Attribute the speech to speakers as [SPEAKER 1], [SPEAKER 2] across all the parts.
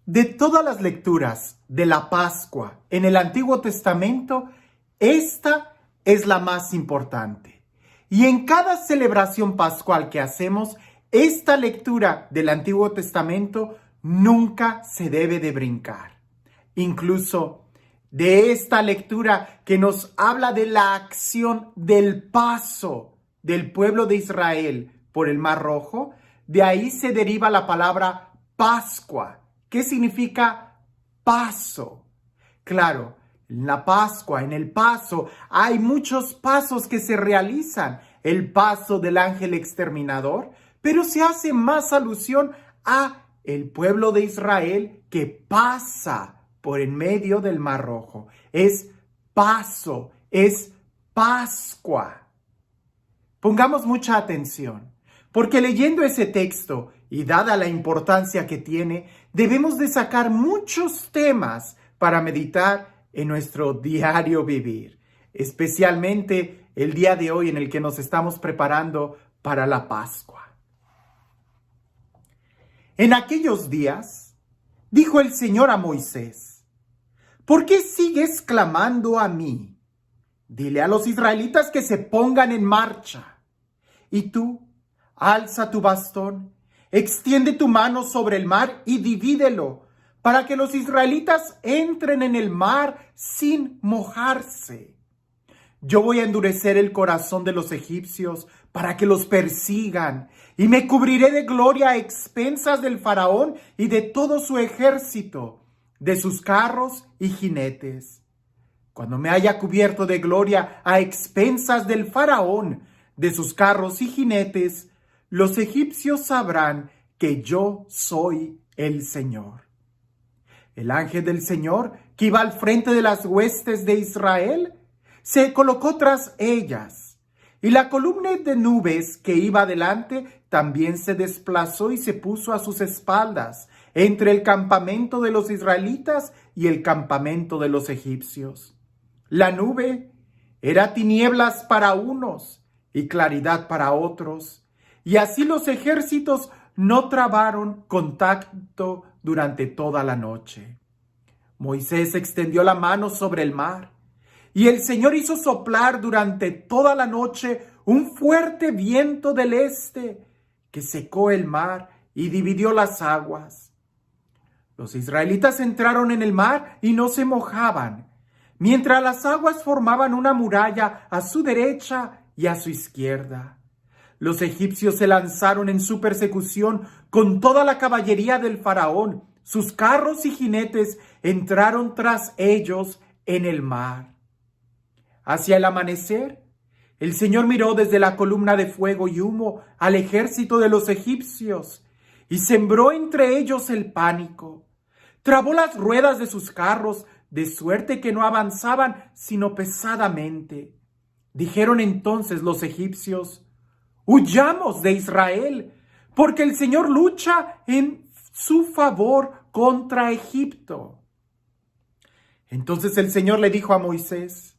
[SPEAKER 1] De todas las lecturas de la Pascua en el Antiguo Testamento, esta es la más importante. Y en cada celebración pascual que hacemos, esta lectura del Antiguo Testamento nunca se debe de brincar. Incluso de esta lectura que nos habla de la acción del paso del pueblo de Israel por el Mar Rojo, de ahí se deriva la palabra Pascua. ¿Qué significa paso? Claro, en la Pascua, en el paso, hay muchos pasos que se realizan. El paso del ángel exterminador, pero se hace más alusión a el pueblo de Israel que pasa por en medio del Mar Rojo. Es paso, es Pascua. Pongamos mucha atención, porque leyendo ese texto y dada la importancia que tiene, debemos de sacar muchos temas para meditar en nuestro diario vivir, especialmente el día de hoy en el que nos estamos preparando para la Pascua. En aquellos días, dijo el Señor a Moisés: ¿por qué sigues clamando a mí? Dile a los israelitas que se pongan en marcha. Y tú, alza tu bastón, extiende tu mano sobre el mar y divídelo, para que los israelitas entren en el mar sin mojarse. Yo voy a endurecer el corazón de los egipcios para que los persigan, y me cubriré de gloria a expensas del faraón y de todo su ejército, de sus carros y jinetes. Cuando me haya cubierto de gloria a expensas del faraón, de sus carros y jinetes, los egipcios sabrán que yo soy el Señor. El ángel del Señor, que iba al frente de las huestes de Israel, se colocó tras ellas, y la columna de nubes que iba delante también se desplazó y se puso a sus espaldas, entre el campamento de los israelitas y el campamento de los egipcios. La nube era tinieblas para unos y claridad para otros, y así los ejércitos no trabaron contacto durante toda la noche. Moisés extendió la mano sobre el mar, y el Señor hizo soplar durante toda la noche un fuerte viento del este que secó el mar y dividió las aguas. Los israelitas entraron en el mar y no se mojaban, mientras las aguas formaban una muralla a su derecha y a su izquierda. Los egipcios se lanzaron en su persecución con toda la caballería del faraón. Sus carros y jinetes entraron tras ellos en el mar. Hacia el amanecer, el Señor miró desde la columna de fuego y humo al ejército de los egipcios y sembró entre ellos el pánico. Trabó las ruedas de sus carros, de suerte que no avanzaban sino pesadamente. Dijeron entonces los egipcios: «Huyamos de Israel, porque el Señor lucha en su favor contra Egipto». Entonces el Señor le dijo a Moisés: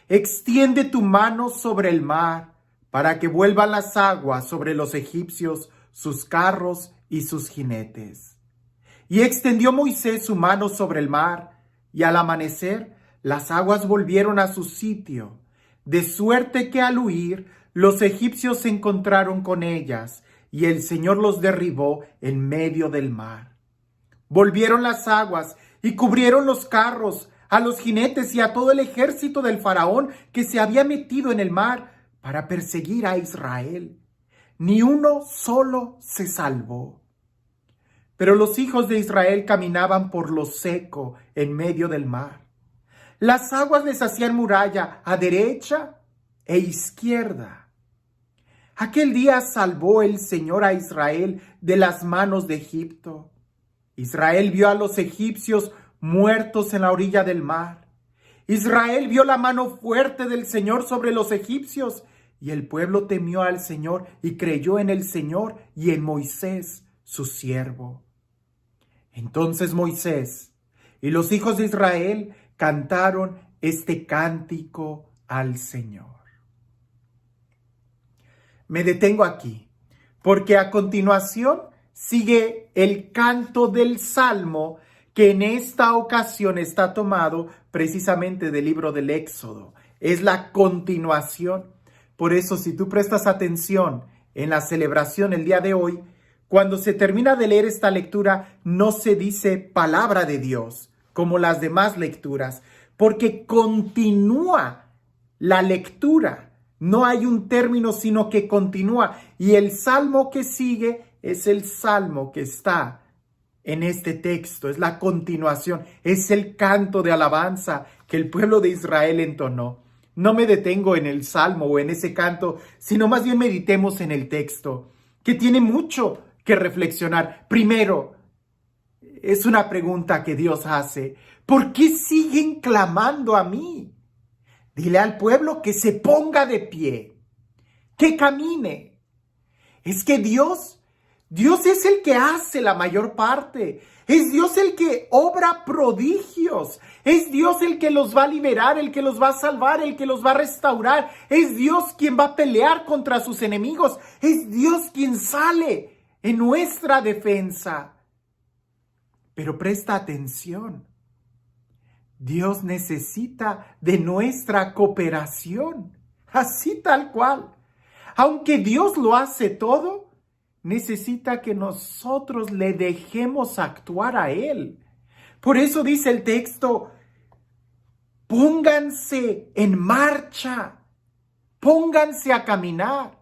[SPEAKER 1] «Extiende tu mano sobre el mar, para que vuelvan las aguas sobre los egipcios, sus carros y sus jinetes». Y extendió Moisés su mano sobre el mar, y al amanecer las aguas volvieron a su sitio, de suerte que al huir los egipcios se encontraron con ellas, y el Señor los derribó en medio del mar. Volvieron las aguas y cubrieron los carros, a los jinetes y a todo el ejército del faraón que se había metido en el mar para perseguir a Israel. Ni uno solo se salvó. Pero los hijos de Israel caminaban por lo seco en medio del mar. Las aguas les hacían muralla a derecha e izquierda. Aquel día salvó el Señor a Israel de las manos de Egipto. Israel vio a los egipcios muertos en la orilla del mar. Israel vio la mano fuerte del Señor sobre los egipcios, y el pueblo temió al Señor y creyó en el Señor y en Moisés, su siervo. Entonces Moisés y los hijos de Israel cantaron este cántico al Señor. Me detengo aquí, porque a continuación sigue el canto del Salmo, que en esta ocasión está tomado precisamente del libro del Éxodo. Es la continuación. Por eso, si tú prestas atención en la celebración el día de hoy, cuando se termina de leer esta lectura, no se dice palabra de Dios, como las demás lecturas, porque continúa la lectura. No hay un término, sino que continúa. Y el salmo que sigue es el salmo que está en este texto. Es la continuación. Es el canto de alabanza que el pueblo de Israel entonó. No me detengo en el salmo o en ese canto, sino más bien meditemos en el texto, que tiene mucho que reflexionar. Primero, es una pregunta que Dios hace. ¿Por qué siguen clamando a mí? Dile al pueblo que se ponga de pie, que camine. Es que Dios es el que hace la mayor parte. Es Dios el que obra prodigios. Es Dios el que los va a liberar, el que los va a salvar, el que los va a restaurar. Es Dios quien va a pelear contra sus enemigos. Es Dios quien sale en nuestra defensa. Pero presta atención. Dios necesita de nuestra cooperación, así tal cual. Aunque Dios lo hace todo, necesita que nosotros le dejemos actuar a Él. Por eso dice el texto, pónganse en marcha, pónganse a caminar.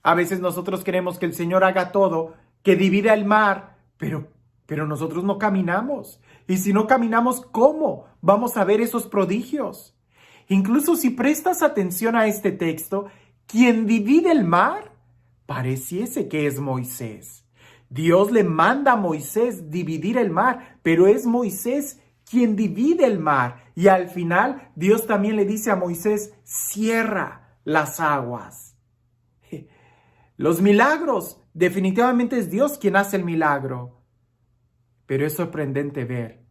[SPEAKER 1] A veces nosotros queremos que el Señor haga todo, que divida el mar, pero nosotros no caminamos. Y si no caminamos, ¿cómo vamos a ver esos prodigios? Incluso si prestas atención a este texto, quien divide el mar pareciese que es Moisés. Dios le manda a Moisés dividir el mar, pero es Moisés quien divide el mar. Y al final, Dios también le dice a Moisés, cierra las aguas. Los milagros, definitivamente es Dios quien hace el milagro. Pero es sorprendente ver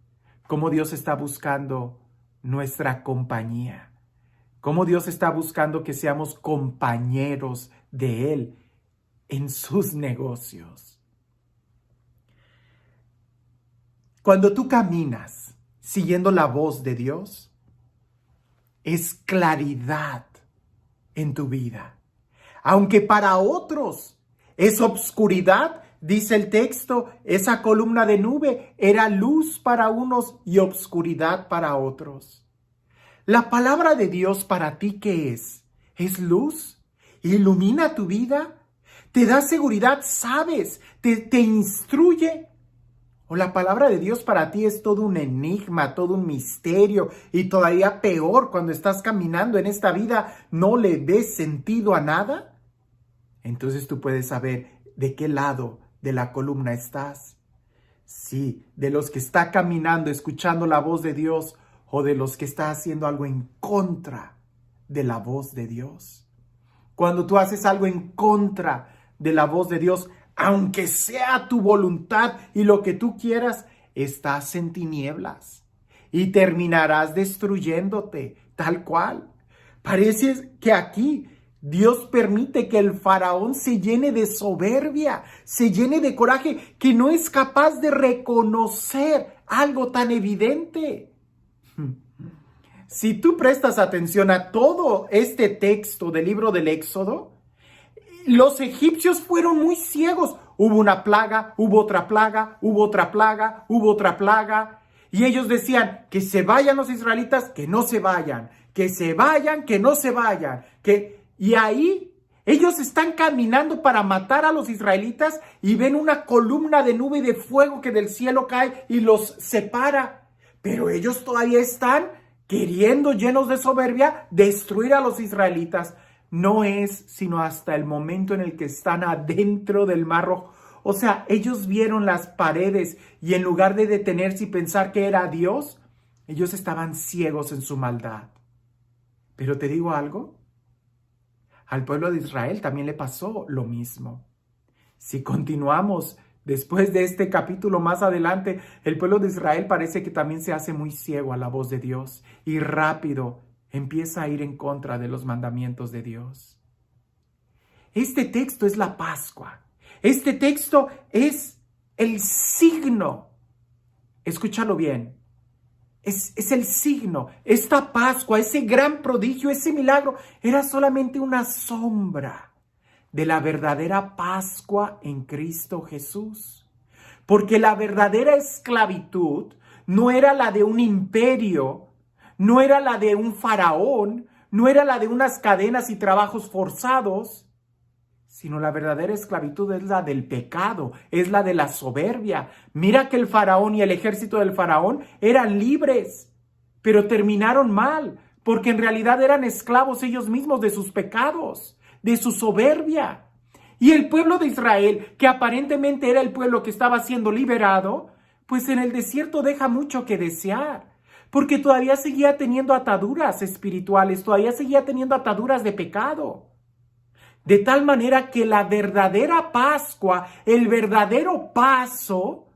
[SPEAKER 1] cómo Dios está buscando nuestra compañía, cómo Dios está buscando que seamos compañeros de Él en sus negocios. Cuando tú caminas siguiendo la voz de Dios, es claridad en tu vida. Aunque para otros es obscuridad, dice el texto, esa columna de nube era luz para unos y obscuridad para otros. La palabra de Dios para ti, ¿qué es? ¿Es luz? ¿Ilumina tu vida? ¿Te da seguridad? ¿Sabes? ¿Te instruye? ¿O la palabra de Dios para ti es todo un enigma, todo un misterio? Y todavía peor, cuando estás caminando en esta vida, ¿no le ves sentido a nada? Entonces tú puedes saber de qué lado de la columna estás. Sí, de los que está caminando, escuchando la voz de Dios, o de los que está haciendo algo en contra de la voz de Dios. Cuando tú haces algo en contra de la voz de Dios, aunque sea tu voluntad y lo que tú quieras, estás en tinieblas y terminarás destruyéndote, tal cual. Parece que aquí Dios permite que el faraón se llene de soberbia, se llene de coraje, que no es capaz de reconocer algo tan evidente. Si tú prestas atención a todo este texto del libro del Éxodo, los egipcios fueron muy ciegos. Hubo una plaga, hubo otra plaga, hubo otra plaga, hubo otra plaga. Y ellos decían que se vayan los israelitas, que no se vayan, que se vayan, que no se vayan, Y ahí ellos están caminando para matar a los israelitas y ven una columna de nube y de fuego que del cielo cae y los separa. Pero ellos todavía están queriendo, llenos de soberbia, destruir a los israelitas. No es sino hasta el momento en el que están adentro del Mar Rojo. O sea, ellos vieron las paredes y en lugar de detenerse y pensar que era Dios, ellos estaban ciegos en su maldad. Pero te digo algo. Al pueblo de Israel también le pasó lo mismo. Si continuamos después de este capítulo más adelante, el pueblo de Israel parece que también se hace muy ciego a la voz de Dios y rápido empieza a ir en contra de los mandamientos de Dios. Este texto es la Pascua. Este texto es el signo. Escúchalo bien. Es el signo. Esta Pascua, ese gran prodigio, ese milagro, era solamente una sombra de la verdadera Pascua en Cristo Jesús. Porque la verdadera esclavitud no era la de un imperio, no era la de un faraón, no era la de unas cadenas y trabajos forzados, sino la verdadera esclavitud es la del pecado, es la de la soberbia. Mira que el faraón y el ejército del faraón eran libres, pero terminaron mal, porque en realidad eran esclavos ellos mismos de sus pecados, de su soberbia. Y el pueblo de Israel, que aparentemente era el pueblo que estaba siendo liberado, pues en el desierto deja mucho que desear, porque todavía seguía teniendo ataduras espirituales, todavía seguía teniendo ataduras de pecado. De tal manera que la verdadera Pascua, el verdadero paso,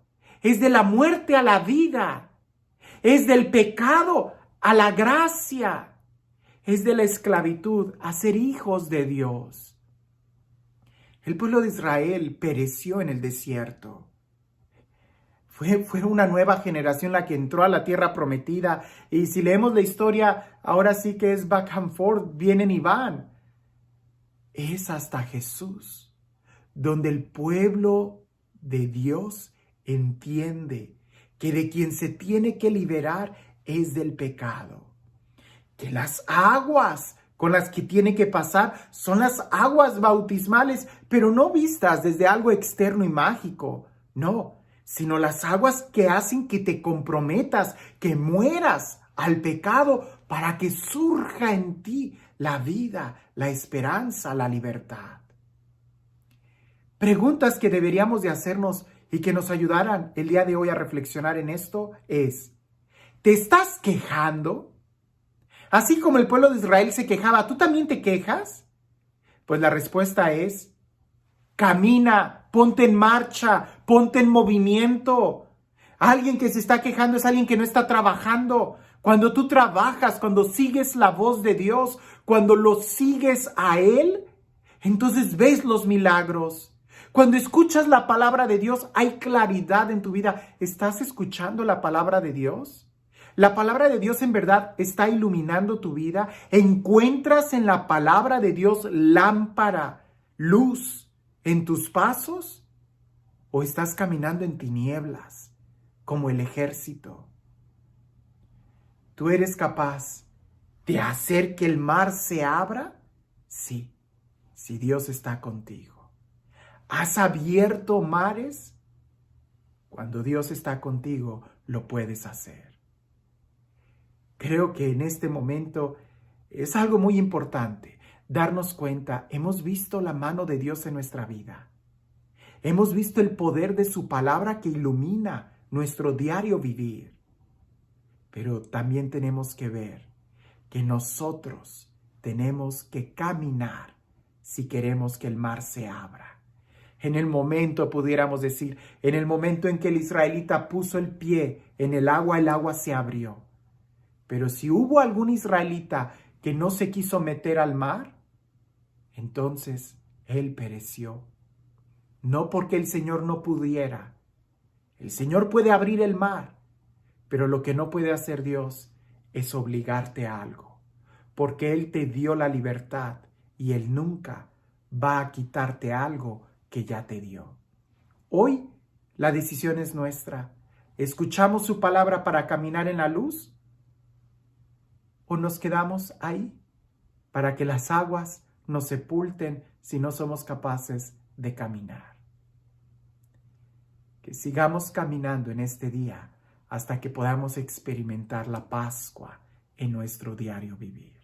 [SPEAKER 1] es de la muerte a la vida, es del pecado a la gracia, es de la esclavitud a ser hijos de Dios. El pueblo de Israel pereció en el desierto. Fue una nueva generación la que entró a la tierra prometida. Y si leemos la historia, ahora sí que es back and forth, vienen y van. Es hasta Jesús, donde el pueblo de Dios entiende que de quien se tiene que liberar es del pecado. Que las aguas con las que tiene que pasar son las aguas bautismales, pero no vistas desde algo externo y mágico, no, sino las aguas que hacen que te comprometas, que mueras al pecado para que surja en ti la vida, la esperanza, la libertad. Preguntas que deberíamos de hacernos y que nos ayudaran el día de hoy a reflexionar en esto es, ¿te estás quejando? Así como el pueblo de Israel se quejaba, ¿tú también te quejas? Pues la respuesta es, camina, ponte en marcha, ponte en movimiento. Alguien que se está quejando es alguien que no está trabajando. Cuando tú trabajas, cuando sigues la voz de Dios, cuando lo sigues a Él, entonces ves los milagros. Cuando escuchas la palabra de Dios, hay claridad en tu vida. ¿Estás escuchando la palabra de Dios? La palabra de Dios en verdad está iluminando tu vida. ¿Encuentras en la palabra de Dios lámpara, luz en tus pasos? ¿O estás caminando en tinieblas como el ejército? ¿Tú eres capaz de hacer que el mar se abra? Sí, si Dios está contigo. ¿Has abierto mares? Cuando Dios está contigo, lo puedes hacer. Creo que en este momento es algo muy importante darnos cuenta, hemos visto la mano de Dios en nuestra vida. Hemos visto el poder de su palabra que ilumina nuestro diario vivir. Pero también tenemos que ver que nosotros tenemos que caminar si queremos que el mar se abra. En el momento, pudiéramos decir, en el momento en que el israelita puso el pie en el agua se abrió. Pero si hubo algún israelita que no se quiso meter al mar, entonces él pereció. No porque el Señor no pudiera. El Señor puede abrir el mar, pero lo que no puede hacer Dios es obligarte a algo, porque Él te dio la libertad y Él nunca va a quitarte algo que ya te dio. Hoy la decisión es nuestra. ¿Escuchamos su palabra para caminar en la luz? ¿O nos quedamos ahí para que las aguas nos sepulten si no somos capaces de caminar? Que sigamos caminando en este día hasta que podamos experimentar la Pascua en nuestro diario vivir.